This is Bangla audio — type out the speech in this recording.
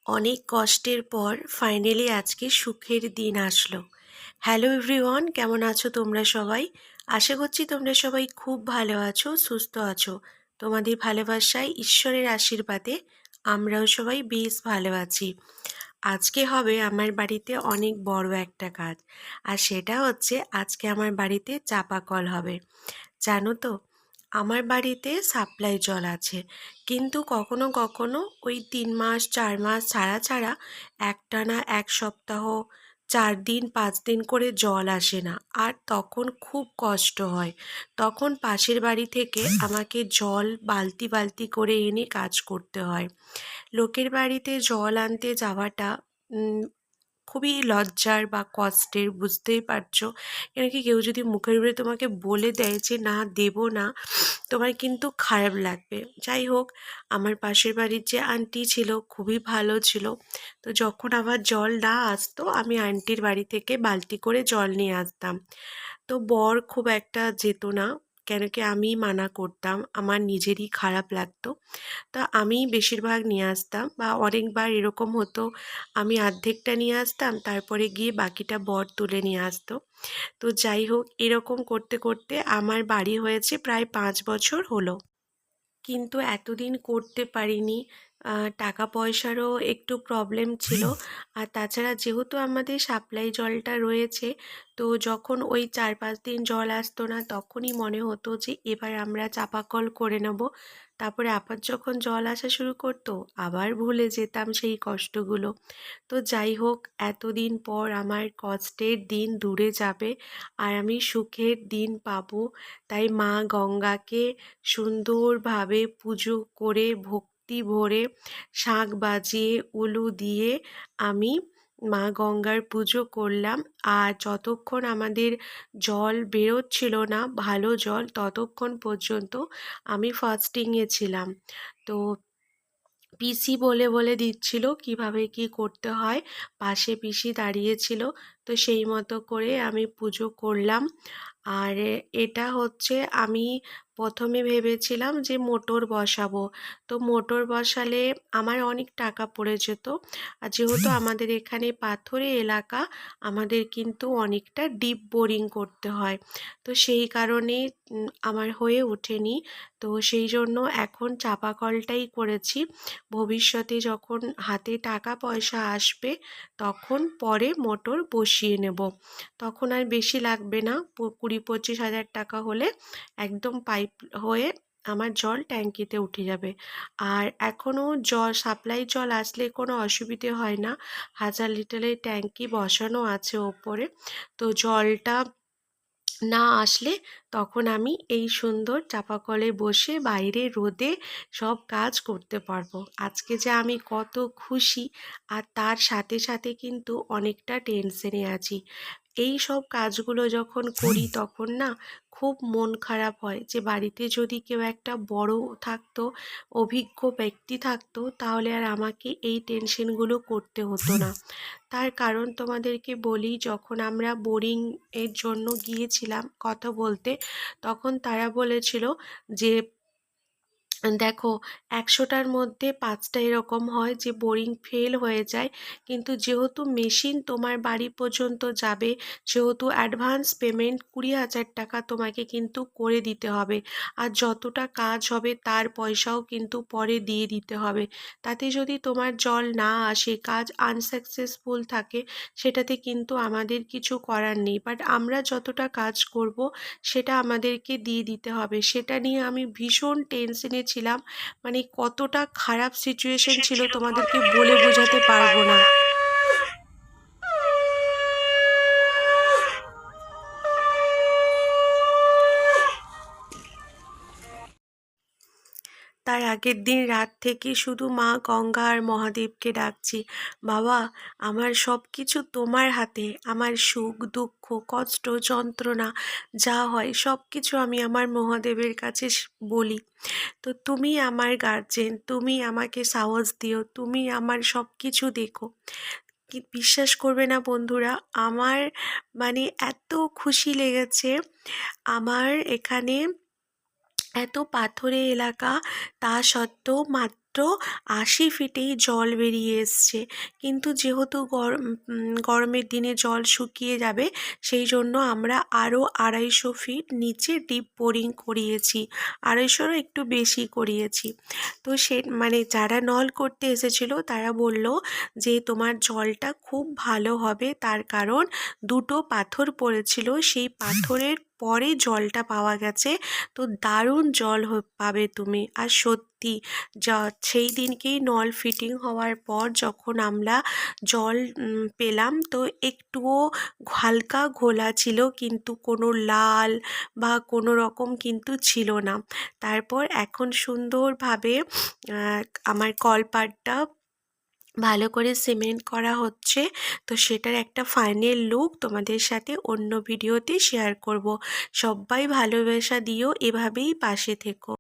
অনেক কষ্টের পর ফাইনালি আজকে সুখের দিন আসলো। হ্যালো এভরিওয়ান, কেমন আছো তোমরা সবাই? আশা করছি তোমরা সবাই খুব ভালো আছো, সুস্থ আছো। তোমাদের ভালোবাসায়, ঈশ্বরের আশীর্বাদে আমরাও সবাই বেশ ভালো আছি। আজকে হবে আমার বাড়িতে অনেক বড় একটা কাজ, আর সেটা হচ্ছে আজকে আমার বাড়িতে চাপা কল হবে। জানো তো, আমার বাড়িতে সাপ্লাই জল আছে, কিন্তু কখনো কখনো ওই 3 মাস 4 মাস ছাড়া ছাড়া একটানা 1 সপ্তাহ 4 দিন 5 দিন করে জল আসে না, আর তখন খুব কষ্ট হয়। তখন পাশের বাড়ি থেকে আমাকে জল বালতি বালতি করে এনে কাজ করতে হয়। লোকের বাড়িতে জল আনতে যাওয়াটা খুবই লজ্জার বা কষ্টের, বুঝতেই পারছো। কেন কি, কেউ যদি মুখের উপরে তোমাকে বলে দেয় যে না দেব না, তোমার কিন্তু খারাপ লাগবে। যাই হোক, আমার পাশের বাড়ির যে আন্টি ছিল খুবই ভালো ছিল। তো যখন আমার জল না আসতো, আমি আন্টির বাড়ি থেকে বালতি করে জল নিয়ে আসতাম। তো বর খুব একটা যেত না, কেন কি আমি মানা করতাম, আমার নিজেরই খারাপ লাগতো। তা আমি বেশিরভাগ নিয়ে আসতাম, বা অনেকবার এরকম হতো আমি অর্ধেকটা নিয়ে আসতাম, তারপরে গিয়ে বাকিটা বর তুলে নিয়ে আসতো। তো যাই হোক, এরকম করতে করতে আমার বাড়ি হয়েছে প্রায় 5 বছর হলো, কিন্তু এতদিন করতে পারিনি। টাকা পয়সারও একটু প্রবলেম ছিল। আর তাছাড়া যেহেতু আমাদের সাপ্লাই জলটা রয়েছে, তো যখন ওই 4-5 দিন জল আসতো না, তখনই মনে হতো যে এবার আমরা চাপা কল করে নেব। তারপরে আবার যখন জল আসা শুরু করতো, আবার ভুলে যেতাম সেই কষ্টগুলো। তো যাই হোক, এতদিন পর আমার কষ্টের দিন দূরে যাবে, আর আমি সুখের দিন পাবো। তাই মা গঙ্গাকে সুন্দরভাবে পুজো করে, ভক্তি ভরে, শাঁখ বাজিয়ে, উলু দিয়ে আমি মা গঙ্গার পুজো করলাম। আর যতক্ষণ আমাদের জল বেরোচ্ছিল না, ভালো জল, ততক্ষণ পর্যন্ত আমি ফাস্টিংয়ে ছিলাম। তো পিসি বলে বলে দিচ্ছিল কিভাবে কি করতে হয়, পাশে পিসি দাঁড়িয়েছিল। তো সেই মতো করে আমি পুজো করলাম। আর এটা হচ্ছে, আমি প্রথমে ভেবেছিলাম যে মোটর বসাবো। তো মোটর বসালে আমার অনেক টাকা পড়ে যেত, আর যেহেতু আমাদের এখানে পাথুরে এলাকা, আমাদের কিন্তু অনেকটা ডিপ বোরিং করতে হয়। তো সেই কারণে আমার হয়ে ওঠেনি। তো সেই জন্য এখন চাপা কলটাই করেছি। ভবিষ্যতে যখন হাতে টাকা পয়সা আসবে, তখন পরে মোটর বসিয়ে নেব। তখন আর বেশি লাগবে না, 20-25 হাজার টাকা হলে একদম পাইপ হয়ে আমার জল ট্যাঙ্কিতে উঠে যাবে। আর এখনও জল, সাপ্লাই জল আসলে কোনো অসুবিধে হয় না। 1000 লিটারের ট্যাঙ্কি বসানো আছে ওপরে। তো জলটা না আসলে তখন আমি এই সুন্দর চাপা কলে বসে বাইরে রোদে সব কাজ করতে পারবো। আজকে যে আমি কত খুশি, আর তার সাথে সাথে কিন্তু অনেকটা টেনশনে আছি। এই সব কাজগুলো যখন করি তখন না খুব মন খারাপ হয়, যে বাড়িতে যদি কেউ একটা বড় থাকতো, অভিজ্ঞ ব্যক্তি থাকতো, তাহলে আর আমাকে এই টেনশনগুলো করতে হতো না। তার কারণ তোমাদেরকে বলি, যখন আমরা বোরিং এর জন্য গিয়েছিলাম কথা বলতে, তখন তারা বলেছিল যে দেখো, 100টার মধ্যে 5টা এরকম হয় যে বোরিং ফেল হয়ে যায়। কিন্তু যেহেতু মেশিন তোমার বাড়ি পর্যন্ত যাবে, সেহেতু অ্যাডভান্স পেমেন্ট 20,000 টাকা তোমাকে কিন্তু করে দিতে হবে। আর যতটা কাজ হবে তার পয়সাও কিন্তু পরে দিয়ে দিতে হবে। তাতে যদি তোমার জল না আসে, কাজ আনসাকসেসফুল থাকে, সেটাতে কিন্তু আমাদের কিছু করার নেই। বাট আমরা যতটা কাজ করব, সেটা আমাদেরকে দিয়ে দিতে হবে। সেটা নিয়ে আমি ভীষণ টেনশনে ছিলাম। মানে কতটা খারাপ সিচুয়েশন ছিল তোমাদেরকে বলে বোঝাতে পারবো না। তার আগের দিন রাত থেকে শুধু মা গঙ্গা আর মহাদেবকে ডাকছি, বাবা, আমার সব কিছু তোমার হাতে। আমার সুখ দুঃখ কষ্ট যন্ত্রণা যা হয় সব কিছু আমি আমার মহাদেবের কাছে বলি। তো তুমি আমার গার্জেন, তুমি আমাকে সাহস দিও, তুমি আমার সব কিছু দেখো। কি বিশ্বাস করবে না বন্ধুরা, আমার মানে এত খুশি লেগেছে। আমার এখানে এত পাথুরে এলাকা, তা সত্ত্বেও মাত্র ৮০ ফিটেই জল বেরিয়ে এসছে, কিন্তু যেহেতু গরমের দিনে জল শুকিয়ে যাবে সেই জন্য আমরা আরও ২৫০ ফিট নিচে ডিপ বোরিং করিয়েছি, ২৫০রও একটু বেশি করিয়েছি। তো মানে যারা নল করতে এসেছিলো তারা বলল যে তোমার জলটা খুব ভালো হবে, তার কারণ দুটো পাথর পড়েছিল, সেই পাথরের পরে জলটা পাওয়া গেছে, তো দারুণ জল পাবে তুমি। আর সত্যি সেই দিনকেই নল ফিটিং হওয়ার পর যখন আমরা জল পেলাম, তো একটুও হালকা ঘোলা ছিল, কিন্তু কোনো লাল বা কোনো রকম কিন্তু ছিল না। তারপর এখন সুন্দরভাবে আমার কলপাড়টা ভালো করে সিমেন্ট করা হচ্ছে, তো সেটার একটা ফাইনাল লুক তোমাদের সাথে অন্য ভিডিওতে শেয়ার করব। সবাই ভালোবাসা দিও, এভাবেই পাশে থেকো।